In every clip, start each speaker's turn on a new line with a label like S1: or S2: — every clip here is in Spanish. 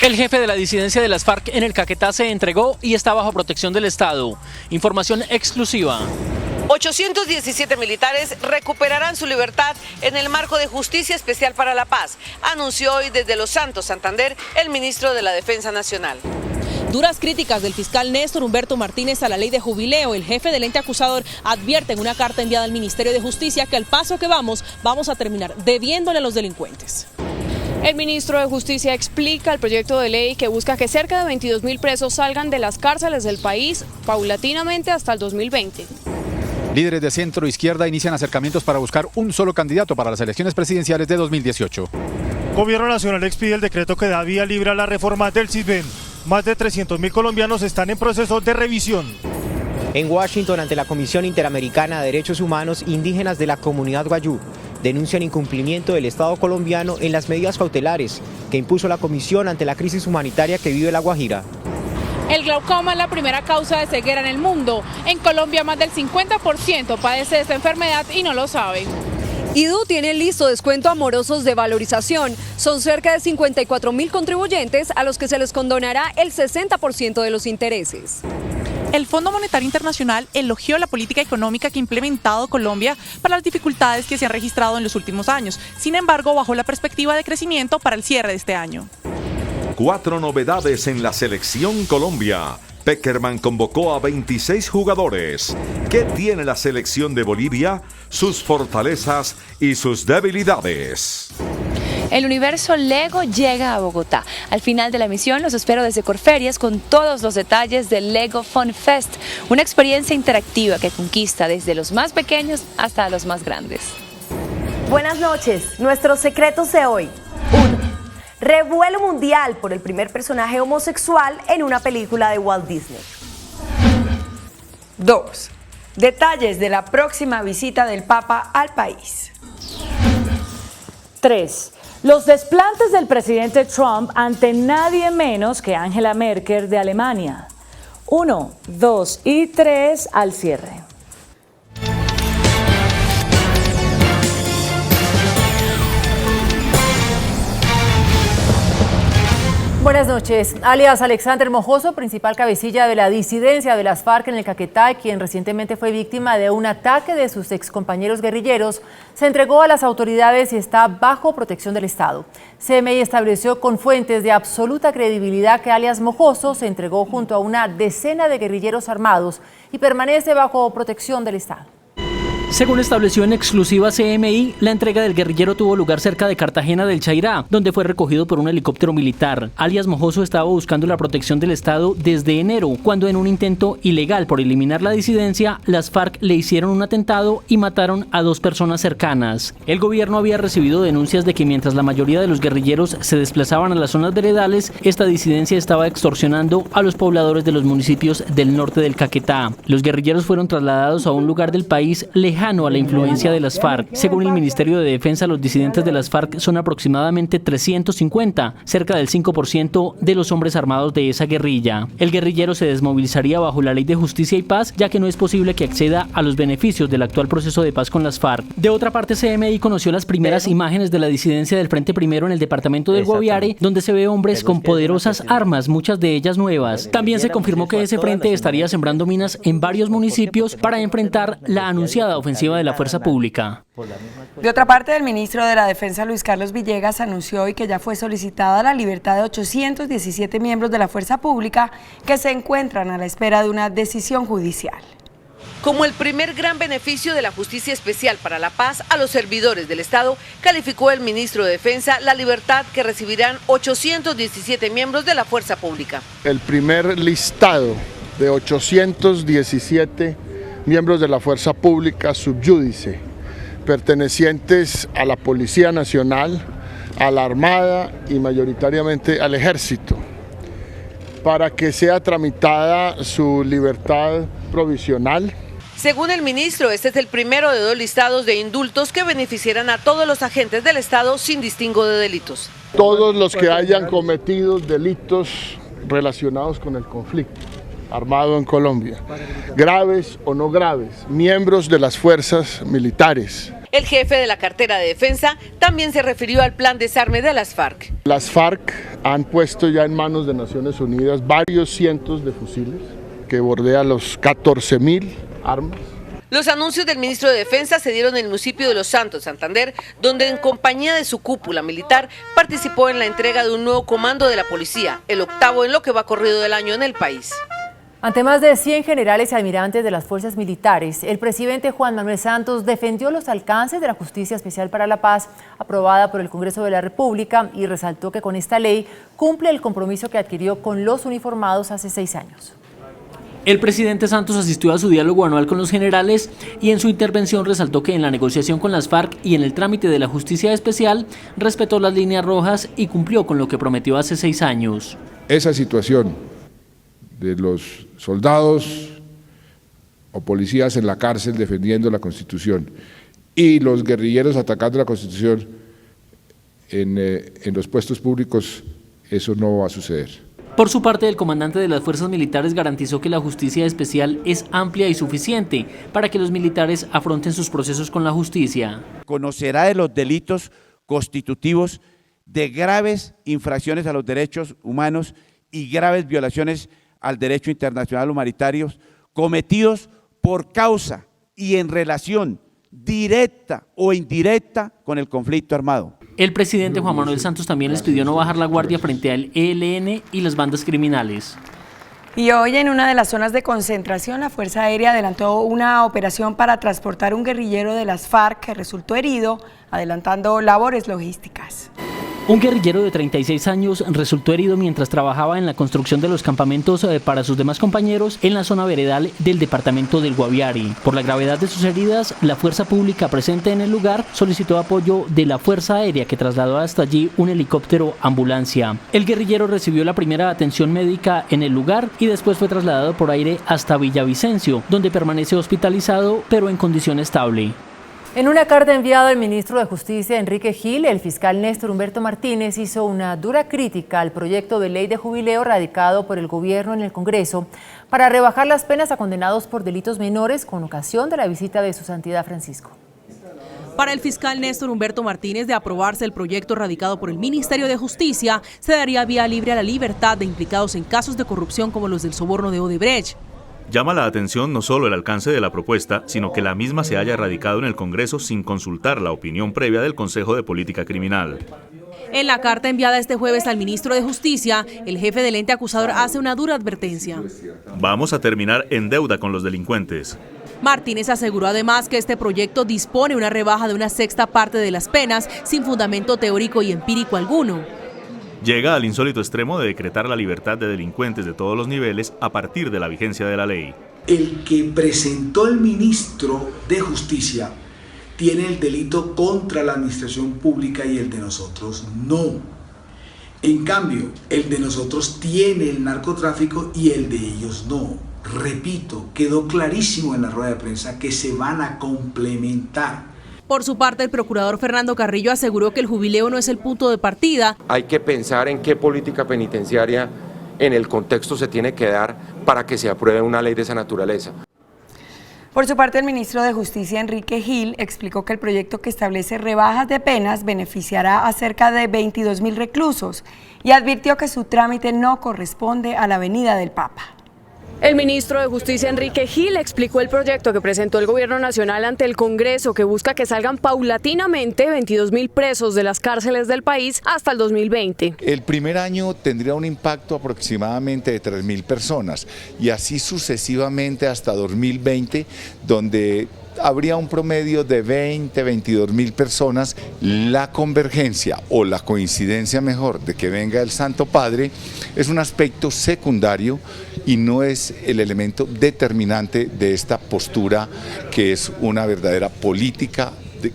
S1: El jefe de la disidencia de las FARC en el Caquetá se entregó y está bajo protección del Estado. Información exclusiva.
S2: 817 militares recuperarán su libertad en el marco de Justicia Especial para la Paz, anunció hoy desde Los Santos, Santander, el ministro de la Defensa Nacional.
S3: Duras críticas del fiscal Néstor Humberto Martínez a la ley de jubileo. El jefe del ente acusador advierte en una carta enviada al Ministerio de Justicia que al paso que vamos a terminar debiéndole a los delincuentes.
S4: El ministro de Justicia explica el proyecto de ley que busca que cerca de 22.000 presos salgan de las cárceles del país paulatinamente hasta el 2020.
S5: Líderes de centro izquierda inician acercamientos para buscar un solo candidato para las elecciones presidenciales de 2018.
S6: Gobierno Nacional expide el decreto que da vía libre a la reforma del CISBEN. Más de 300.000 colombianos están en proceso de revisión.
S7: En Washington, ante la Comisión Interamericana de Derechos Humanos, indígenas de la comunidad Wayuu denuncian incumplimiento del Estado colombiano en las medidas cautelares que impuso la Comisión ante la crisis humanitaria que vive La Guajira.
S8: El glaucoma es la primera causa de ceguera en el mundo. En Colombia más del 50% padece de esta enfermedad y no lo sabe.
S9: IDU tiene listo descuento a morosos de valorización. Son cerca de 54.000 contribuyentes a los que se les condonará el 60% de los intereses.
S10: El Fondo Monetario Internacional elogió la política económica que ha implementado Colombia para las dificultades que se han registrado en los últimos años. Sin embargo, bajó la perspectiva de crecimiento para el cierre de este año.
S11: 4 novedades en la selección Colombia. Pekerman convocó a 26 jugadores. ¿Qué tiene la selección de Bolivia? Sus fortalezas y sus debilidades.
S12: El universo Lego llega a Bogotá. Al final de la emisión los espero desde Corferias con todos los detalles del Lego Fun Fest, una experiencia interactiva que conquista desde los más pequeños hasta los más grandes.
S13: Buenas noches. Nuestros secretos de hoy. 1. Revuelo mundial por el primer personaje homosexual en una película de Walt Disney.
S14: 2. Detalles de la próxima visita del Papa al país.
S15: 3. Los desplantes del presidente Trump ante nadie menos que Angela Merkel de Alemania. 1, 2 y 3 al cierre.
S16: Buenas noches. Alias Alexander Mojoso, principal cabecilla de la disidencia de las FARC en el Caquetá, quien recientemente fue víctima de un ataque de sus excompañeros guerrilleros, se entregó a las autoridades y está bajo protección del Estado. CMI estableció con fuentes de absoluta credibilidad que alias Mojoso se entregó junto a una decena de guerrilleros armados y permanece bajo protección del Estado.
S1: Según estableció en exclusiva CMI, la entrega del guerrillero tuvo lugar cerca de Cartagena del Chairá, donde fue recogido por un helicóptero militar. Alias Mojoso estaba buscando la protección del Estado desde enero, cuando en un intento ilegal por eliminar la disidencia, las FARC le hicieron un atentado y mataron a 2 personas cercanas. El gobierno había recibido denuncias de que mientras la mayoría de los guerrilleros se desplazaban a las zonas veredales, esta disidencia estaba extorsionando a los pobladores de los municipios del norte del Caquetá. Los guerrilleros fueron trasladados a un lugar del país lejano a la influencia de las FARC. Según el Ministerio de Defensa, los disidentes de las FARC son aproximadamente 350, cerca del 5% de los hombres armados de esa guerrilla. El guerrillero se desmovilizaría bajo la Ley de Justicia y Paz, ya que no es posible que acceda a los beneficios del actual proceso de paz con las FARC. De otra parte, CMI conoció las primeras imágenes de la disidencia del Frente Primero en el departamento del Guaviare, donde se ve hombres con poderosas armas, muchas de ellas nuevas. También se confirmó que ese frente estaría sembrando minas en varios municipios para enfrentar la anunciada ofensiva de la fuerza pública.
S14: De otra parte, el ministro de la Defensa, Luis Carlos Villegas, anunció hoy que ya fue solicitada la libertad de 817 miembros de la fuerza pública que se encuentran a la espera de una decisión judicial.
S2: Como el primer gran beneficio de la Justicia Especial para la Paz a los servidores del Estado, calificó el ministro de Defensa la libertad que recibirán 817 miembros de la fuerza pública.
S17: El primer listado de 817 miembros de la fuerza pública subyúdice, pertenecientes a la Policía Nacional, a la Armada y mayoritariamente al Ejército, para que sea tramitada su libertad provisional.
S2: Según el ministro, este es el primero de 2 listados de indultos que beneficiarán a todos los agentes del Estado sin distingo de delitos.
S17: Todos los que hayan cometido delitos relacionados con el conflicto armado en Colombia, graves o no graves, miembros de las fuerzas militares.
S2: El jefe de la cartera de defensa también se refirió al plan desarme de las FARC.
S17: Las FARC han puesto ya en manos de Naciones Unidas varios cientos de fusiles que bordean los 14.000 armas.
S2: Los anuncios del ministro de Defensa se dieron en el municipio de Los Santos, Santander, donde en compañía de su cúpula militar participó en la entrega de un nuevo comando de la policía, el 8º en lo que va corrido del año en el país.
S16: Ante más de 100 generales y almirantes de las fuerzas militares, el presidente Juan Manuel Santos defendió los alcances de la Justicia Especial para la Paz, aprobada por el Congreso de la República, y resaltó que con esta ley cumple el compromiso que adquirió con los uniformados hace 6 años.
S1: El presidente Santos asistió a su diálogo anual con los generales y en su intervención resaltó que en la negociación con las FARC y en el trámite de la Justicia Especial respetó las líneas rojas y cumplió con lo que prometió hace 6 años.
S18: Esa situación de los soldados o policías en la cárcel defendiendo la Constitución y los guerrilleros atacando la Constitución en los puestos públicos, eso no va a suceder.
S1: Por su parte, el comandante de las fuerzas militares garantizó que la justicia especial es amplia y suficiente para que los militares afronten sus procesos con la justicia.
S19: Conocerá de los delitos constitutivos de graves infracciones a los derechos humanos y graves violaciones al derecho internacional humanitario cometidos por causa y en relación directa o indirecta con el conflicto armado.
S1: El presidente Juan Manuel Santos también les pidió no bajar la guardia frente al ELN y las bandas criminales.
S14: Y hoy en una de las zonas de concentración, la Fuerza Aérea adelantó una operación para transportar un guerrillero de las FARC que resultó herido, adelantando labores logísticas.
S1: Un guerrillero de 36 años resultó herido mientras trabajaba en la construcción de los campamentos para sus demás compañeros en la zona veredal del departamento del Guaviare. Por la gravedad de sus heridas, la fuerza pública presente en el lugar solicitó apoyo de la Fuerza Aérea, que trasladó hasta allí un helicóptero ambulancia. El guerrillero recibió la primera atención médica en el lugar y después fue trasladado por aire hasta Villavicencio, donde permanece hospitalizado pero en condición estable.
S16: En una carta enviada al ministro de Justicia, Enrique Gil, el fiscal Néstor Humberto Martínez hizo una dura crítica al proyecto de ley de jubileo radicado por el gobierno en el Congreso para rebajar las penas a condenados por delitos menores con ocasión de la visita de su Santidad Francisco.
S3: Para el fiscal Néstor Humberto Martínez, de aprobarse el proyecto radicado por el Ministerio de Justicia, se daría vía libre a la libertad de implicados en casos de corrupción como los del soborno de Odebrecht.
S20: Llama la atención no solo el alcance de la propuesta, sino que la misma se haya radicado en el Congreso sin consultar la opinión previa del Consejo de Política Criminal.
S3: En la carta enviada este jueves al ministro de Justicia, el jefe del ente acusador hace una dura advertencia.
S20: Vamos a terminar en deuda con los delincuentes.
S3: Martínez aseguró además que este proyecto dispone una rebaja de una sexta parte de las penas sin fundamento teórico y empírico alguno.
S20: Llega al insólito extremo de decretar la libertad de delincuentes de todos los niveles a partir de la vigencia de la ley.
S21: El que presentó el ministro de Justicia tiene el delito contra la administración pública y el de nosotros no. En cambio, el de nosotros tiene el narcotráfico y el de ellos no. Repito, quedó clarísimo en la rueda de prensa que se van a complementar.
S3: Por su parte, el procurador Fernando Carrillo aseguró que el jubileo no es el punto de partida.
S22: Hay que pensar en qué política penitenciaria en el contexto se tiene que dar para que se apruebe una ley de esa naturaleza.
S14: Por su parte, el ministro de Justicia, Enrique Gil, explicó que el proyecto que establece rebajas de penas beneficiará a cerca de 22.000 reclusos y advirtió que su trámite no corresponde a la venida del Papa.
S4: El ministro de Justicia, Enrique Gil, explicó el proyecto que presentó el Gobierno Nacional ante el Congreso, que busca que salgan paulatinamente 22.000 presos de las cárceles del país hasta el 2020.
S23: El primer año tendría un impacto aproximadamente de 3.000 personas y así sucesivamente hasta 2020, donde habría un promedio de 22.000 personas. La convergencia o la coincidencia mejor de que venga el Santo Padre es un aspecto secundario y no es el elemento determinante de esta postura, que es una verdadera política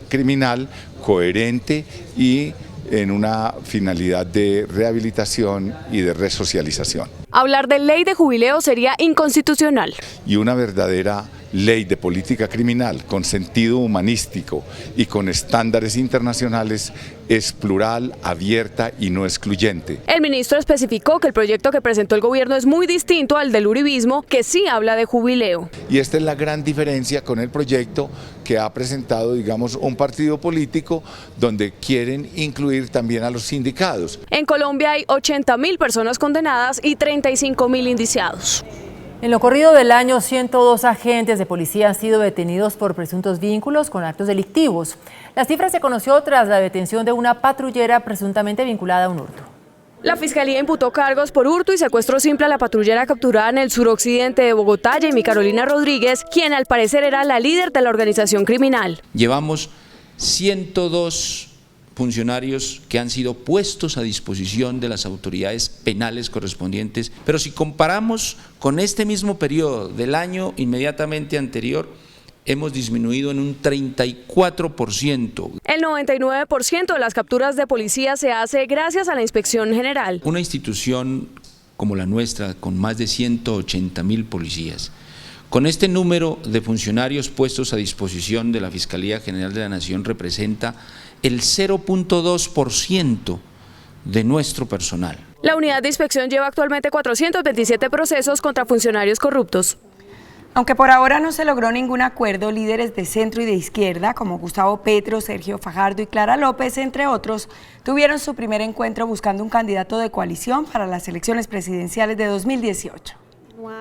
S23: criminal coherente y en una finalidad de rehabilitación y de resocialización.
S4: Hablar de ley de jubileo sería inconstitucional.
S23: Y una verdadera ley de política criminal con sentido humanístico y con estándares internacionales es plural, abierta y no excluyente.
S4: El ministro especificó que el proyecto que presentó el gobierno es muy distinto al del uribismo, que sí habla de jubileo.
S23: Y esta es la gran diferencia con el proyecto que ha presentado, digamos, un partido político donde quieren incluir también a los sindicados.
S4: En Colombia hay 80.000 personas condenadas y 35.000 indiciados.
S16: En lo corrido del año, 102 agentes de policía han sido detenidos por presuntos vínculos con actos delictivos. La cifra se conoció tras la detención de una patrullera presuntamente vinculada a un hurto.
S4: La Fiscalía imputó cargos por hurto y secuestro simple a la patrullera capturada en el suroccidente de Bogotá, Jamie Carolina Rodríguez, quien al parecer era la líder de la organización criminal.
S5: Llevamos 102 funcionarios que han sido puestos a disposición de las autoridades penales correspondientes, pero si comparamos con este mismo periodo del año inmediatamente anterior, hemos disminuido en un 34%.
S4: El 99% de las capturas de policía se hace gracias a la Inspección General.
S5: Una institución como la nuestra, con más de 180.000 policías, con este número de funcionarios puestos a disposición de la Fiscalía General de la Nación, representa el 0.2% de nuestro personal.
S4: La unidad de inspección lleva actualmente 427 procesos contra funcionarios corruptos.
S14: Aunque por ahora no se logró ningún acuerdo, líderes de centro y de izquierda, como Gustavo Petro, Sergio Fajardo y Clara López, entre otros, tuvieron su primer encuentro buscando un candidato de coalición para las elecciones presidenciales de 2018.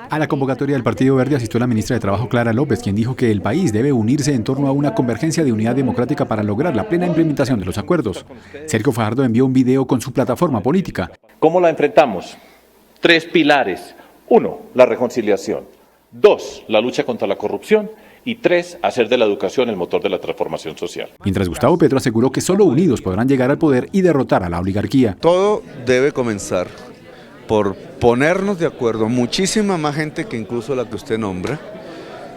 S6: A la convocatoria del Partido Verde asistió la ministra de Trabajo Clara López, quien dijo que el país debe unirse en torno a una convergencia de unidad democrática para lograr la plena implementación de los acuerdos. Sergio Fajardo envió un video con su plataforma política.
S7: ¿Cómo la enfrentamos? 3 pilares. 1, la reconciliación. 2, la lucha contra la corrupción. Y 3, hacer de la educación el motor de la transformación social.
S6: Mientras Gustavo Petro aseguró que solo unidos podrán llegar al poder y derrotar a la oligarquía.
S24: Todo debe comenzar por ponernos de acuerdo, muchísima más gente que incluso la que usted nombra,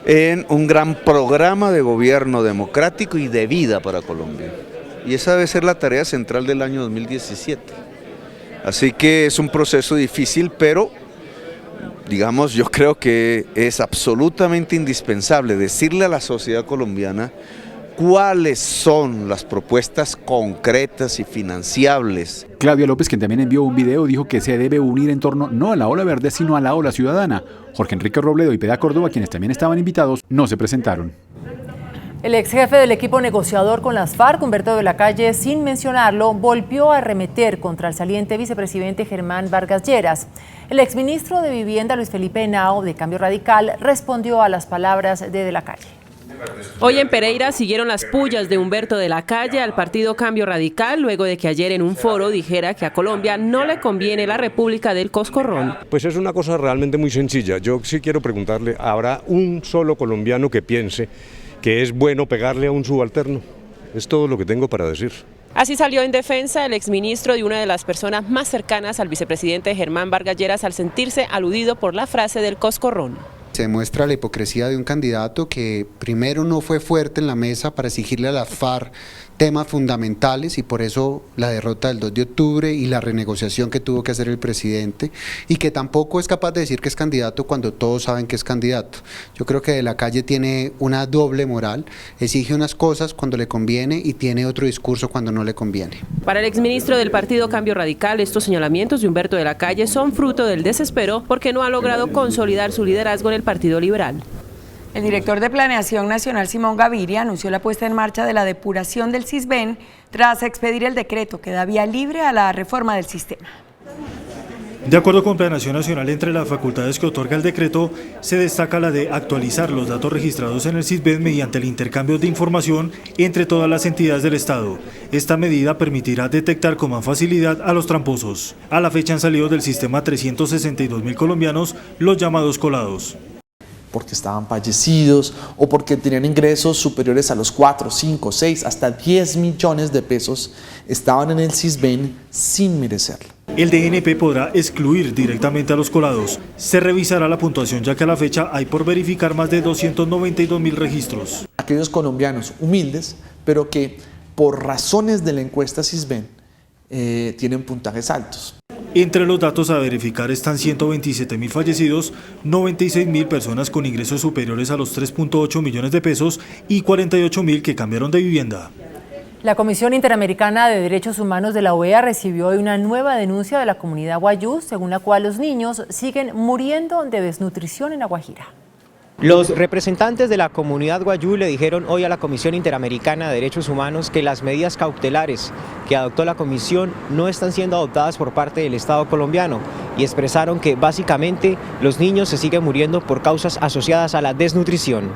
S24: en un gran programa de gobierno democrático y de vida para Colombia. Y esa debe ser la tarea central del año 2017. Así que es un proceso difícil, pero digamos, yo creo que es absolutamente indispensable decirle a la sociedad colombiana cuáles son las propuestas concretas y financiables.
S6: Claudia López, quien también envió un video, dijo que se debe unir en torno no a la ola verde, sino a la ola ciudadana. Jorge Enrique Robledo y Peda Córdoba, quienes también estaban invitados, no se presentaron.
S16: El ex jefe del equipo negociador con las FARC, Humberto de la Calle, sin mencionarlo, volvió a arremeter contra el saliente vicepresidente Germán Vargas Lleras. El exministro de Vivienda, Luis Felipe Henao, de Cambio Radical, respondió a las palabras de la Calle.
S3: Hoy en Pereira siguieron las pullas de Humberto de la Calle al partido Cambio Radical, luego de que ayer en un foro dijera que a Colombia no le conviene la República del Coscorrón.
S25: Pues es una cosa realmente muy sencilla. Yo sí quiero preguntarle, ¿habrá un solo colombiano que piense que es bueno pegarle a un subalterno? Es todo lo que tengo para decir.
S3: Así salió en defensa el exministro de una de las personas más cercanas al vicepresidente Germán Vargas Lleras al sentirse aludido por la frase del Coscorrón.
S26: Se demuestra la hipocresía de un candidato que primero no fue fuerte en la mesa para exigirle a las FARC temas fundamentales y por eso la derrota del 2 de octubre y la renegociación que tuvo que hacer el presidente, y que tampoco es capaz de decir que es candidato cuando todos saben que es candidato. Yo creo que de la Calle tiene una doble moral, exige unas cosas cuando le conviene y tiene otro discurso cuando no le conviene.
S3: Para el exministro del partido Cambio Radical, estos señalamientos de Humberto de la Calle son fruto del desespero porque no ha logrado consolidar su liderazgo en el Partido Liberal.
S14: El director de Planeación Nacional, Simón Gaviria, anunció la puesta en marcha de la depuración del CISBEN tras expedir el decreto que da vía libre a la reforma del sistema.
S27: De acuerdo con Planeación Nacional, entre las facultades que otorga el decreto, se destaca la de actualizar los datos registrados en el CISBEN mediante el intercambio de información entre todas las entidades del Estado. Esta medida permitirá detectar con más facilidad a los tramposos. A la fecha han salido del sistema 362.000 colombianos, los llamados colados.
S28: Porque estaban fallecidos o porque tenían ingresos superiores a los 4, 5, 6, hasta 10 millones de pesos, estaban en el CISBEN sin merecerlo.
S27: El DNP podrá excluir directamente a los colados. Se revisará la puntuación, ya que a la fecha hay por verificar más de 292.000 registros.
S28: Aquellos colombianos humildes, pero que por razones de la encuesta CISBEN tienen puntajes altos.
S27: Entre los datos a verificar están 127.000 fallecidos, 96.000 personas con ingresos superiores a los 3.8 millones de pesos y 48.000 que cambiaron de vivienda.
S16: La Comisión Interamericana de Derechos Humanos de la OEA recibió hoy una nueva denuncia de la comunidad wayúu, según la cual los niños siguen muriendo de desnutrición en La Guajira.
S8: Los representantes de la comunidad wayúu le dijeron hoy a la Comisión Interamericana de Derechos Humanos que las medidas cautelares que adoptó la Comisión no están siendo adoptadas por parte del Estado colombiano y expresaron que básicamente los niños se siguen muriendo por causas asociadas a la desnutrición.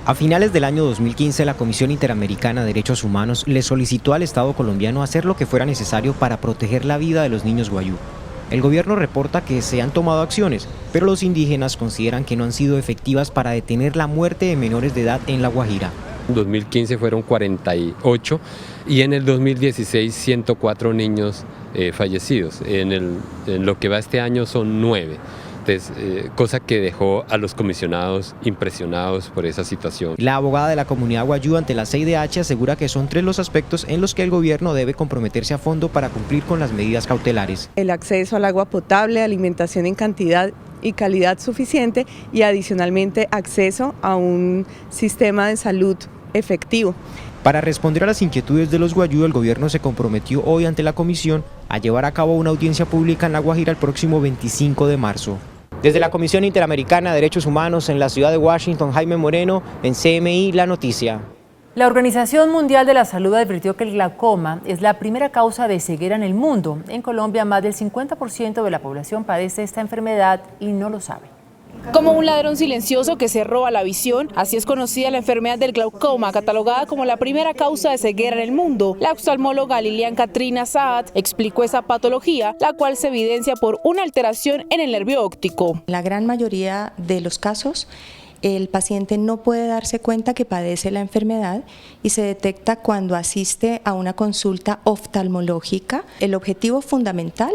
S8: A finales del año 2015, la Comisión Interamericana de Derechos Humanos le solicitó al Estado colombiano hacer lo que fuera necesario para proteger la vida de los niños wayúu. El gobierno reporta que se han tomado acciones, pero los indígenas consideran que no han sido efectivas para detener la muerte de menores de edad en La Guajira.
S9: En 2015 fueron 48 y en el 2016 104 niños fallecidos. En lo que va este año son 9. Entonces, cosa que dejó a los comisionados impresionados por esa situación.
S8: La abogada de la comunidad wayúu ante la CIDH asegura que son 3 los aspectos en los que el gobierno debe comprometerse a fondo para cumplir con las medidas cautelares.
S10: El acceso al agua potable, alimentación en cantidad y calidad suficiente y adicionalmente acceso a un sistema de salud efectivo.
S8: Para responder a las inquietudes de los wayúu, el gobierno se comprometió hoy ante la comisión a llevar a cabo una audiencia pública en La Guajira el próximo 25 de marzo. Desde la Comisión Interamericana de Derechos Humanos en la ciudad de Washington, Jaime Moreno, en CMI La Noticia.
S16: La Organización Mundial de la Salud advirtió que el glaucoma es la primera causa de ceguera en el mundo. En Colombia, más del 50% de la población padece esta enfermedad y no lo sabe.
S3: Como un ladrón silencioso que se roba la visión, así es conocida la enfermedad del glaucoma, catalogada como la primera causa de ceguera en el mundo. La oftalmóloga Lilian Katrina Saad explicó esa patología, la cual se evidencia por una alteración en el nervio óptico.
S11: La gran mayoría de los casos, el paciente no puede darse cuenta que padece la enfermedad y se detecta cuando asiste a una consulta oftalmológica. El objetivo fundamental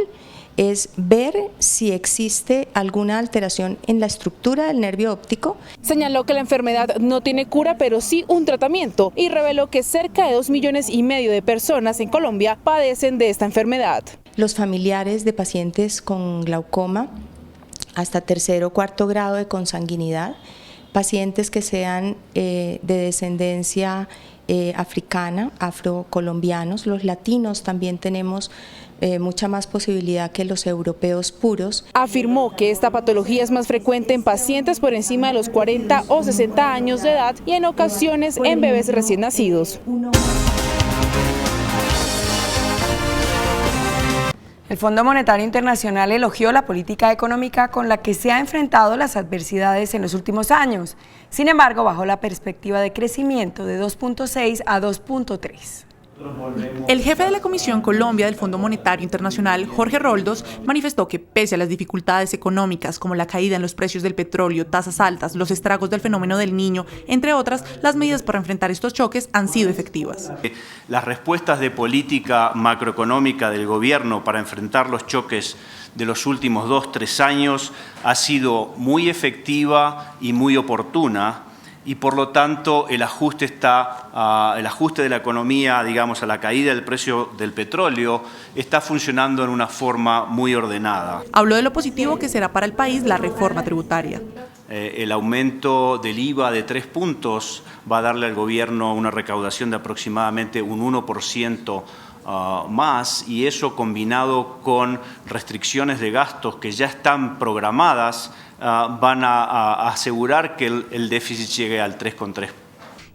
S11: es ver si existe alguna alteración en la estructura del nervio óptico.
S3: Señaló que la enfermedad no tiene cura, pero sí un tratamiento, y reveló que cerca de 2,5 millones de personas en Colombia padecen de esta enfermedad.
S11: Los familiares de pacientes con glaucoma hasta 3º o 4º grado de consanguinidad, pacientes que sean de descendencia africana, afrocolombianos, los latinos también tenemos mucha más posibilidad que los europeos puros.
S3: Afirmó que esta patología es más frecuente en pacientes por encima de los 40 o 60 años de edad y en ocasiones en bebés recién nacidos.
S14: El Fondo Monetario Internacional elogió la política económica con la que se han enfrentado las adversidades en los últimos años. Sin embargo, bajó la perspectiva de crecimiento de 2.6 a 2.3.
S12: El jefe de la Comisión Colombia del Fondo Monetario Internacional, Jorge Roldos, manifestó que pese a las dificultades económicas como la caída en los precios del petróleo, tasas altas, los estragos del fenómeno del Niño, entre otras, las medidas para enfrentar estos choques han sido efectivas.
S13: Las respuestas de política macroeconómica del gobierno para enfrentar los choques de los últimos 2-3 años ha sido muy efectiva y muy oportuna. Y por lo tanto el ajuste de la economía, digamos, a la caída del precio del petróleo, está funcionando en una forma muy ordenada.
S12: Habló de lo positivo que será para el país la reforma tributaria.
S13: El aumento del IVA de 3 puntos va a darle al gobierno una recaudación de aproximadamente un 1%. Más, y eso combinado con restricciones de gastos que ya están programadas van a asegurar que el déficit llegue al 3,3%.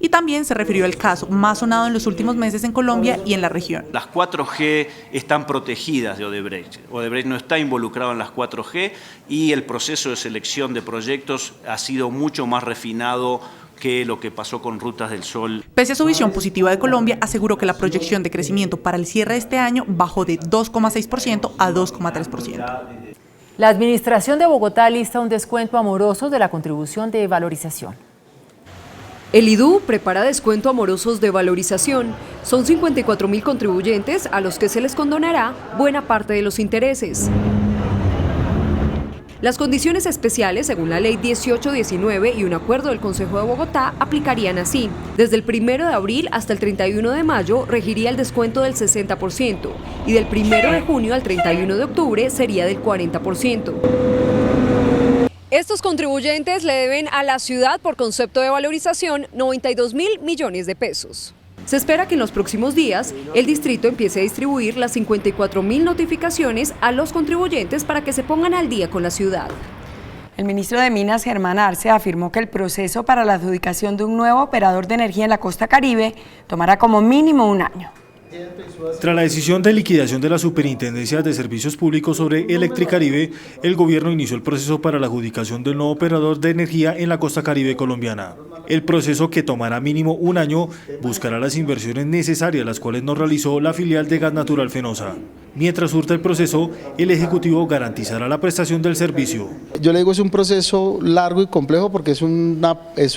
S12: Y también se refirió al caso más sonado en los últimos meses en Colombia y en la región.
S13: Las 4G están protegidas de Odebrecht. Odebrecht no está involucrado en las 4G y el proceso de selección de proyectos ha sido mucho más refinado que lo que pasó con Rutas del Sol.
S12: Pese a su visión positiva de Colombia, aseguró que la proyección de crecimiento para el cierre de este año bajó de 2,6% a 2,3%.
S16: La Administración de Bogotá lista un descuento amoroso de la contribución de valorización.
S15: El IDU prepara descuento amorosos de valorización. Son 54.000 contribuyentes a los que se les condonará buena parte de los intereses. Las condiciones especiales, según la Ley 1819 y un acuerdo del Consejo de Bogotá, aplicarían así. Desde el 1 de abril hasta el 31 de mayo regiría el descuento del 60% y del 1 de junio al 31 de octubre sería del 40%. Estos contribuyentes le deben a la ciudad, por concepto de valorización, 92.000 millones de pesos. Se espera que en los próximos días el distrito empiece a distribuir las 54.000 notificaciones a los contribuyentes para que se pongan al día con la ciudad.
S14: El ministro de Minas, Germán Arce, afirmó que el proceso para la adjudicación de un nuevo operador de energía en la costa Caribe tomará como mínimo un año.
S27: Tras la decisión de liquidación de la Superintendencia de Servicios Públicos sobre Electricaribe, el gobierno inició el proceso para la adjudicación del nuevo operador de energía en la costa Caribe colombiana. El proceso, que tomará mínimo un año, buscará las inversiones necesarias, las cuales no realizó la filial de Gas Natural Fenosa. Mientras surta el proceso, el Ejecutivo garantizará la prestación del servicio.
S1: Yo le digo, es un proceso largo y complejo porque es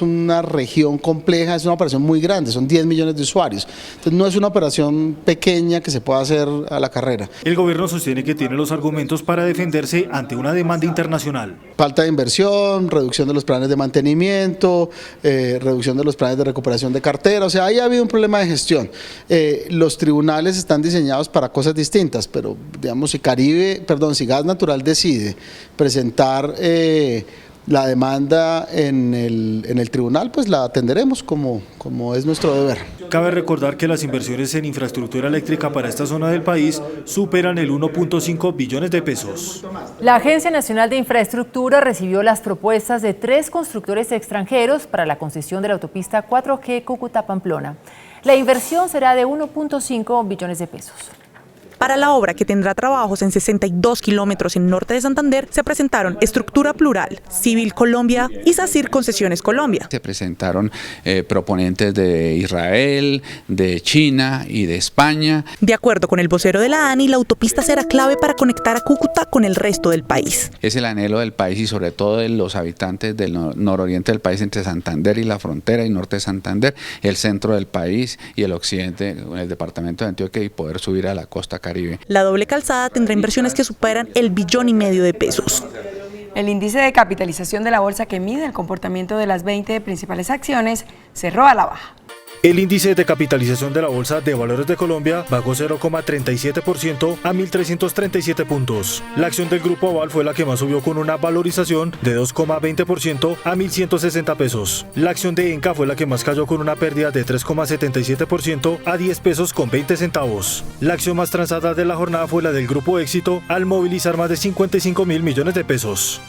S1: una región compleja, es una operación muy grande, son 10 millones de usuarios. Entonces no es una operación pequeña que se pueda hacer a la carrera.
S27: El gobierno sostiene que tiene los argumentos para defenderse ante una demanda internacional.
S1: Falta de inversión, reducción de los planes de mantenimiento, reducción de los planes de recuperación de cartera, o sea, ahí ha habido un problema de gestión. Los tribunales están diseñados para cosas distintas, pero digamos, si Gas Natural decide presentar la demanda en el tribunal, pues la atenderemos como es nuestro deber.
S27: Cabe recordar que las inversiones en infraestructura eléctrica para esta zona del país superan el 1.5 billones de pesos.
S16: La Agencia Nacional de Infraestructura recibió las propuestas de 3 constructores extranjeros para la concesión de la autopista 4G Cúcuta-Pamplona. La inversión será de 1.5 billones de pesos.
S12: Para la obra, que tendrá trabajos en 62 kilómetros en norte de Santander, se presentaron Estructura Plural, Civil Colombia y SACIR Concesiones Colombia.
S2: Se presentaron proponentes de Israel, de China y de España.
S12: De acuerdo con el vocero de la ANI, la autopista será clave para conectar a Cúcuta con el resto del país.
S2: Es el anhelo del país y sobre todo de los habitantes del nororiente del país, entre Santander y la frontera y norte de Santander, el centro del país y el occidente, el departamento de Antioquia, y poder subir a la costa Caribe.
S12: La doble calzada tendrá inversiones que superan el 1,5 billones de pesos.
S14: El índice de capitalización de la bolsa, que mide el comportamiento de las 20 principales acciones, cerró a la baja.
S27: El índice de capitalización de la Bolsa de Valores de Colombia bajó 0,37% a 1.337 puntos. La acción del Grupo Aval fue la que más subió, con una valorización de 2,20% a 1.160 pesos. La acción de Enca fue la que más cayó, con una pérdida de 3,77% a 10 pesos con 20 centavos. La acción más transada de la jornada fue la del Grupo Éxito, al movilizar más de 55.000 millones de pesos.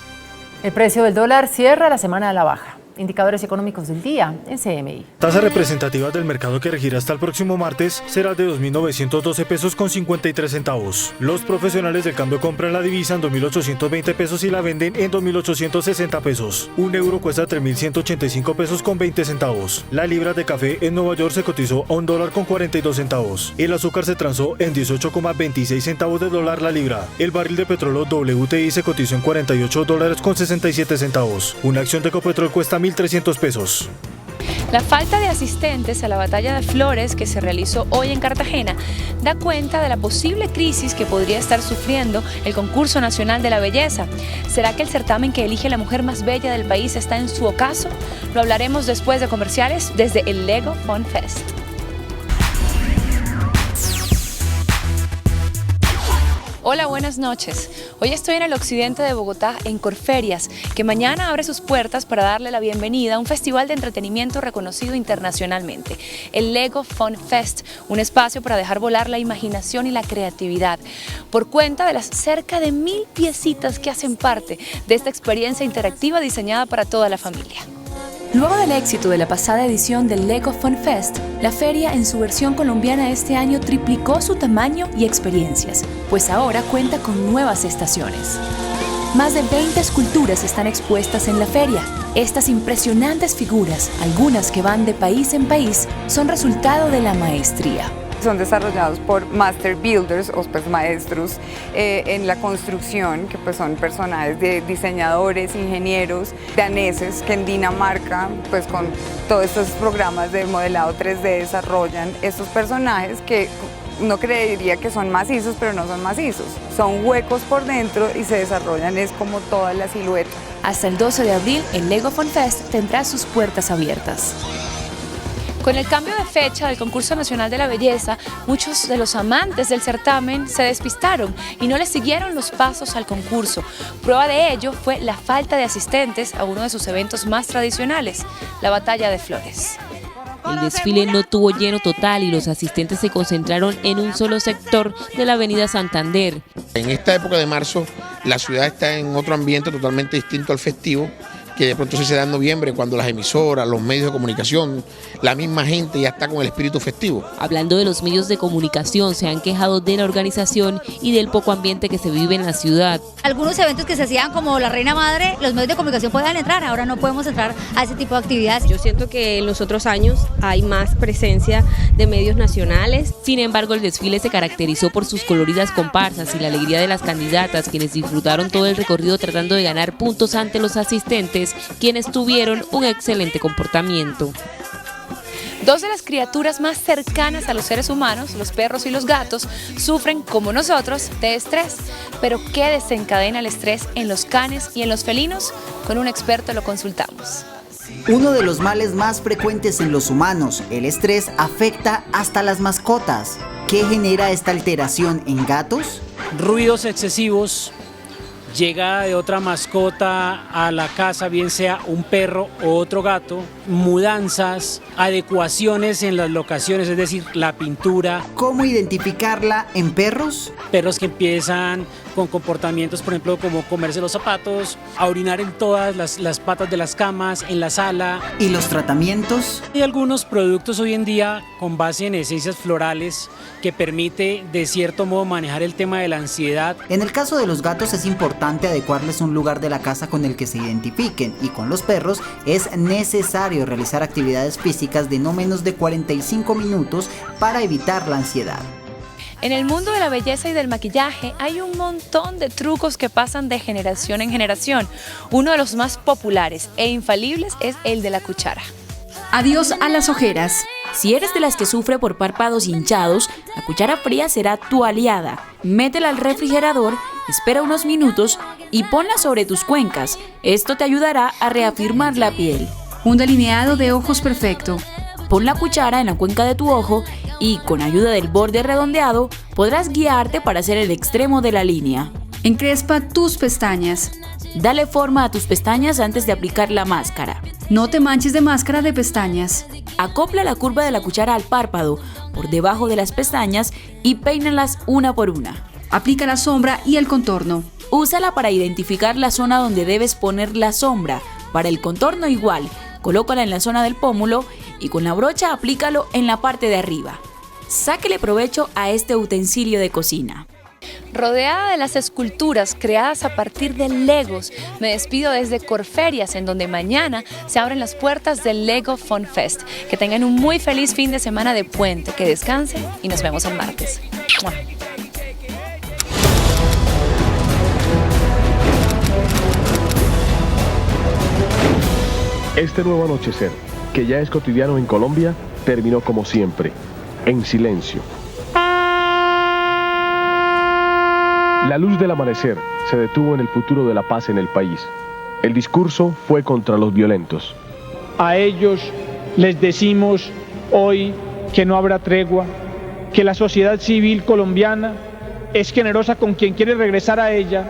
S16: El precio del dólar cierra la semana a la baja. Indicadores económicos del día en CMI.
S27: Tasa representativa del mercado que regirá hasta el próximo martes será de 2.912 pesos con 53 centavos. Los profesionales del cambio compran la divisa en 2.820 pesos y la venden en 2.860 pesos. Un euro cuesta 3.185 pesos con 20 centavos. La libra de café en Nueva York se cotizó a $1 con 42 centavos. El azúcar se transó en 18,26 centavos de dólar la libra. El barril de petróleo WTI se cotizó en $48 con 67 centavos. Una acción de Ecopetrol cuesta 1.300 pesos.
S17: La falta de asistentes a la batalla de flores que se realizó hoy en Cartagena da cuenta de la posible crisis que podría estar sufriendo el Concurso Nacional de la Belleza. ¿Será que el certamen que elige la mujer más bella del país está en su ocaso? Lo hablaremos después de comerciales desde el Lego Fun Fest. Hola, buenas noches. Hoy estoy en el occidente de Bogotá, en Corferias, que mañana abre sus puertas para darle la bienvenida a un festival de entretenimiento reconocido internacionalmente, el Lego Fun Fest, un espacio para dejar volar la imaginación y la creatividad, por cuenta de las cerca de 1.000 piecitas que hacen parte de esta experiencia interactiva diseñada para toda la familia. Luego del éxito de la pasada edición del Lego Fun Fest, la feria en su versión colombiana este año triplicó su tamaño y experiencias, pues ahora cuenta con nuevas estaciones. Más de 20 esculturas están expuestas en la feria. Estas impresionantes figuras, algunas que van de país en país, son resultado de la maestría.
S18: Son desarrollados por Master Builders, o pues maestros en la construcción, que pues son personajes de diseñadores, ingenieros daneses, que en Dinamarca, pues con todos estos programas de modelado 3D desarrollan estos personajes que uno creería que son macizos, pero no son macizos. Son huecos por dentro y se desarrollan es como toda la silueta.
S17: Hasta el 12 de abril, el Lego Fun Fest tendrá sus puertas abiertas. Con el cambio de fecha del Concurso Nacional de la Belleza, muchos de los amantes del certamen se despistaron y no le siguieron los pasos al concurso. Prueba de ello fue la falta de asistentes a uno de sus eventos más tradicionales, la Batalla de Flores.
S4: El desfile no tuvo lleno total y los asistentes se concentraron en un solo sector de la avenida Santander.
S5: En esta época de marzo, la ciudad está en otro ambiente totalmente distinto al festivo, que de pronto se da en noviembre, cuando las emisoras, los medios de comunicación, la misma gente ya está con el espíritu festivo.
S4: Hablando de los medios de comunicación, se han quejado de la organización y del poco ambiente que se vive en la ciudad.
S7: Algunos eventos que se hacían como la Reina Madre, los medios de comunicación podían entrar, ahora no podemos entrar a ese tipo de actividades.
S4: Yo siento que en los otros años hay más presencia de medios nacionales. Sin embargo, el desfile se caracterizó por sus coloridas comparsas y la alegría de las candidatas, quienes disfrutaron todo el recorrido tratando de ganar puntos ante los asistentes, quienes tuvieron un excelente comportamiento.
S17: Dos de las criaturas más cercanas a los seres humanos, los perros y los gatos, sufren, como nosotros, de estrés. Pero ¿qué desencadena el estrés en los canes y en los felinos? Con un experto lo consultamos.
S19: Uno de los males más frecuentes en los humanos, el estrés, afecta hasta las mascotas. ¿Qué genera esta alteración en gatos?
S20: Ruidos excesivos, llegada de otra mascota a la casa, bien sea un perro o otro gato, mudanzas, adecuaciones en las locaciones, es decir, la pintura.
S19: ¿Cómo identificarla en perros?
S20: Perros que empiezan con comportamientos, por ejemplo, como comerse los zapatos, a orinar en todas las patas de las camas, en la sala.
S19: ¿Y los tratamientos?
S20: Hay algunos productos hoy en día con base en esencias florales que permite de cierto modo manejar el tema de la ansiedad.
S19: En el caso de los gatos es importante adecuarles un lugar de la casa con el que se identifiquen, y con los perros es necesario realizar actividades físicas de no menos de 45 minutos para evitar la ansiedad.
S17: En el mundo de la belleza y del maquillaje hay un montón de trucos que pasan de generación en generación. Uno de los más populares e infalibles es el de la cuchara.
S21: Adiós a las ojeras.
S4: Si eres de las que sufre por párpados hinchados, la cuchara fría será tu aliada. Métela al refrigerador, espera unos minutos y ponla sobre tus cuencas. Esto te ayudará a reafirmar la piel.
S21: Un delineado de ojos perfecto.
S4: Pon la cuchara en la cuenca de tu ojo y, con ayuda del borde redondeado, podrás guiarte para hacer el extremo de la línea.
S21: Encrespa tus pestañas.
S4: Dale forma a tus pestañas antes de aplicar la máscara.
S21: No te manches de máscara de pestañas.
S4: Acopla la curva de la cuchara al párpado, por debajo de las pestañas, y peínalas una por una.
S21: Aplica la sombra y el contorno.
S4: Úsala para identificar la zona donde debes poner la sombra. Para el contorno igual, colócala en la zona del pómulo y con la brocha aplícalo en la parte de arriba. Sáquele provecho a este utensilio de cocina.
S17: Rodeada de las esculturas creadas a partir de Legos, me despido desde Corferias, en donde mañana se abren las puertas del Lego Fun Fest. Que tengan un muy feliz fin de semana de puente, que descansen y nos vemos el martes. ¡Mua!
S22: Este nuevo anochecer, que ya es cotidiano en Colombia, terminó como siempre, en silencio. La luz del amanecer se detuvo en el futuro de la paz en el país. El discurso fue contra los violentos.
S23: A ellos les decimos hoy que no habrá tregua, que la sociedad civil colombiana es generosa con quien quiere regresar a ella,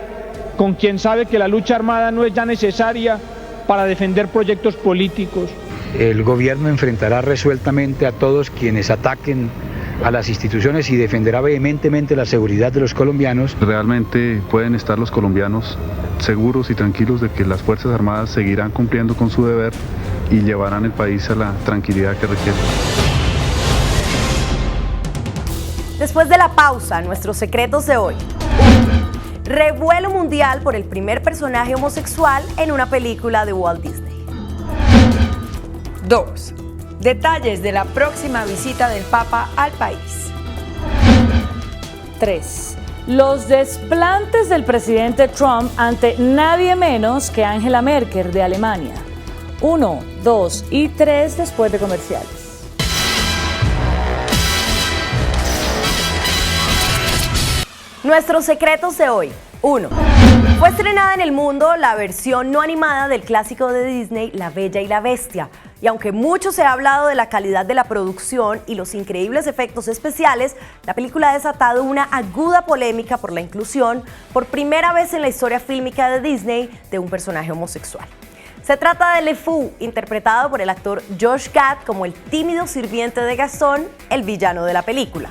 S23: con quien sabe que la lucha armada no es ya necesaria para defender proyectos políticos.
S29: El gobierno enfrentará resueltamente a todos quienes ataquen a las instituciones y defenderá vehementemente la seguridad de los colombianos.
S30: Realmente pueden estar los colombianos seguros y tranquilos de que las Fuerzas Armadas seguirán cumpliendo con su deber y llevarán el país a la tranquilidad que requiere.
S31: Después de la pausa, nuestros secretos de hoy. Revuelo mundial por el primer personaje homosexual en una película de Walt Disney.
S14: 2. Detalles de la próxima visita del Papa al país.
S32: 3. Los desplantes del presidente Trump ante nadie menos que Angela Merkel de Alemania. 1, 2 y 3 después de comerciales.
S31: Nuestros secretos de hoy. 1. Fue estrenada en el mundo la versión no animada del clásico de Disney, La Bella y la Bestia. Y aunque mucho se ha hablado de la calidad de la producción y los increíbles efectos especiales, la película ha desatado una aguda polémica por la inclusión, por primera vez en la historia fílmica de Disney, de un personaje homosexual. Se trata de LeFou, interpretado por el actor Josh Gad como el tímido sirviente de Gastón, el villano de la película.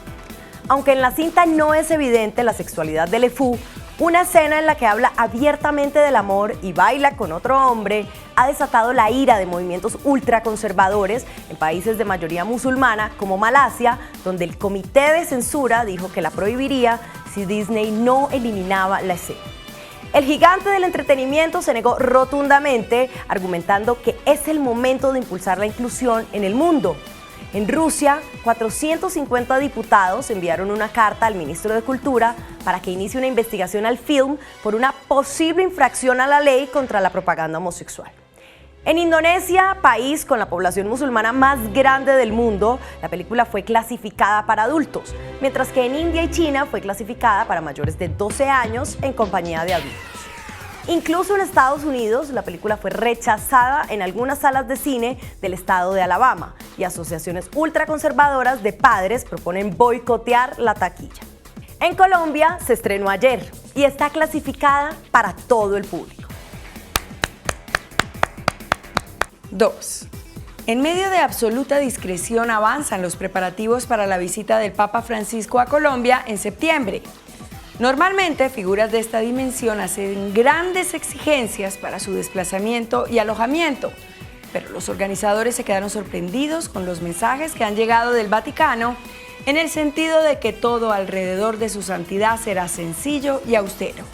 S31: Aunque en la cinta no es evidente la sexualidad de LeFou, una escena en la que habla abiertamente del amor y baila con otro hombre ha desatado la ira de movimientos ultraconservadores en países de mayoría musulmana como Malasia, donde el comité de censura dijo que la prohibiría si Disney no eliminaba la escena. El gigante del entretenimiento se negó rotundamente, argumentando que es el momento de impulsar la inclusión en el mundo. En Rusia, 450 diputados enviaron una carta al ministro de Cultura para que inicie una investigación al film por una posible infracción a la ley contra la propaganda homosexual. En Indonesia, país con la población musulmana más grande del mundo, la película fue clasificada para adultos, mientras que en India y China fue clasificada para mayores de 12 años en compañía de adultos. Incluso en Estados Unidos, la película fue rechazada en algunas salas de cine del estado de Alabama y asociaciones ultraconservadoras de padres proponen boicotear la taquilla. En Colombia se estrenó ayer y está clasificada para todo el público.
S14: 2. En medio de absoluta discreción avanzan los preparativos para la visita del Papa Francisco a Colombia en septiembre. Normalmente, figuras de esta dimensión hacen grandes exigencias para su desplazamiento y alojamiento, pero los organizadores se quedaron sorprendidos con los mensajes que han llegado del Vaticano en el sentido de que todo alrededor de su santidad será sencillo y austero.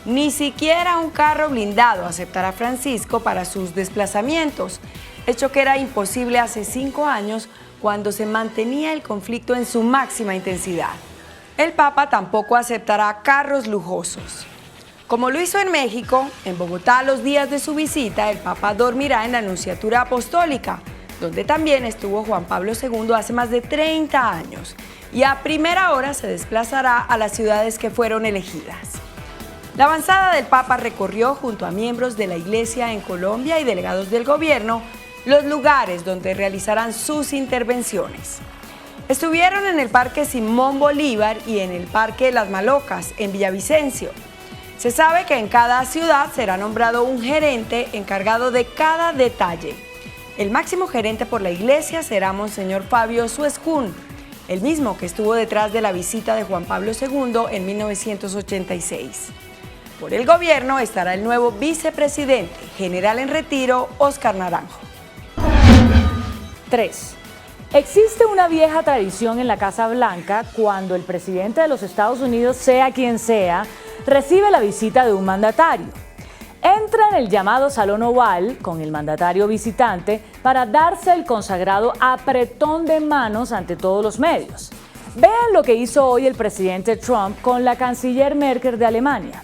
S14: Ni siquiera un carro blindado aceptará Francisco para sus desplazamientos, hecho que era imposible hace 5 años cuando se mantenía el conflicto en su máxima intensidad. El Papa tampoco aceptará carros lujosos. Como lo hizo en México, en Bogotá los días de su visita, el Papa dormirá en la Nunciatura Apostólica, donde también estuvo Juan Pablo II hace más de 30 años, y a primera hora se desplazará a las ciudades que fueron elegidas. La avanzada del Papa recorrió junto a miembros de la Iglesia en Colombia y delegados del gobierno los lugares donde realizarán sus intervenciones. Estuvieron en el Parque Simón Bolívar y en el Parque Las Malocas, en Villavicencio. Se sabe que en cada ciudad será nombrado un gerente encargado de cada detalle. El máximo gerente por la iglesia será Monseñor Fabio Suescún, el mismo que estuvo detrás de la visita de Juan Pablo II en 1986. Por el gobierno estará el nuevo vicepresidente, general en retiro, Óscar Naranjo.
S32: 3. Existe una vieja tradición en la Casa Blanca cuando el presidente de los Estados Unidos, sea quien sea, recibe la visita de un mandatario. Entra en el llamado Salón Oval con el mandatario visitante para darse el consagrado apretón de manos ante todos los medios. Vean lo que hizo hoy el presidente Trump con la canciller Merkel de Alemania.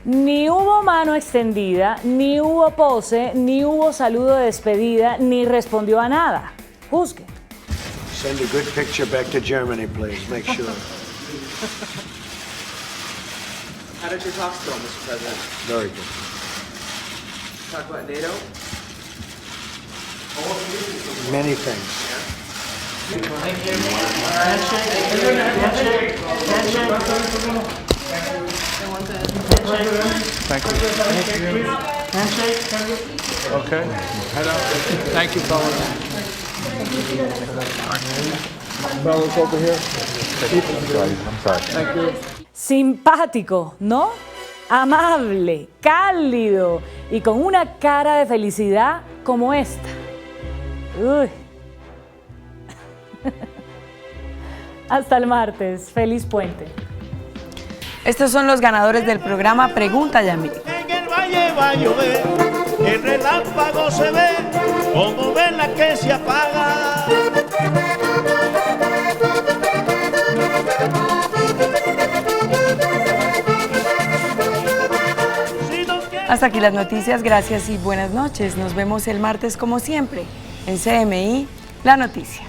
S32: Ni hubo mano extendida, ni hubo pose, ni hubo saludo de despedida, ni respondió a nada. Juzgue.
S3: Send a good picture back to Germany, please. Make sure.
S6: How did your talks go, Mr. President?
S3: Very good.
S6: Talk about NATO?
S3: Many things.
S6: Thank you.
S3: Handshake.
S6: Okay. Head out. Thank you, fellas.
S3: Fellas over here.
S6: I'm sorry. Thank you.
S32: Simpático, ¿no? Amable, cálido y con una cara de felicidad como esta. Uy. Hasta el martes. Feliz puente.
S14: Estos son los ganadores del programa Pregunta Yamil.
S8: En el valle va a llover, el relámpago se ve, como vela que se apaga.
S14: Hasta aquí las noticias, gracias y buenas noches. Nos vemos el martes como siempre en CMI, La Noticia.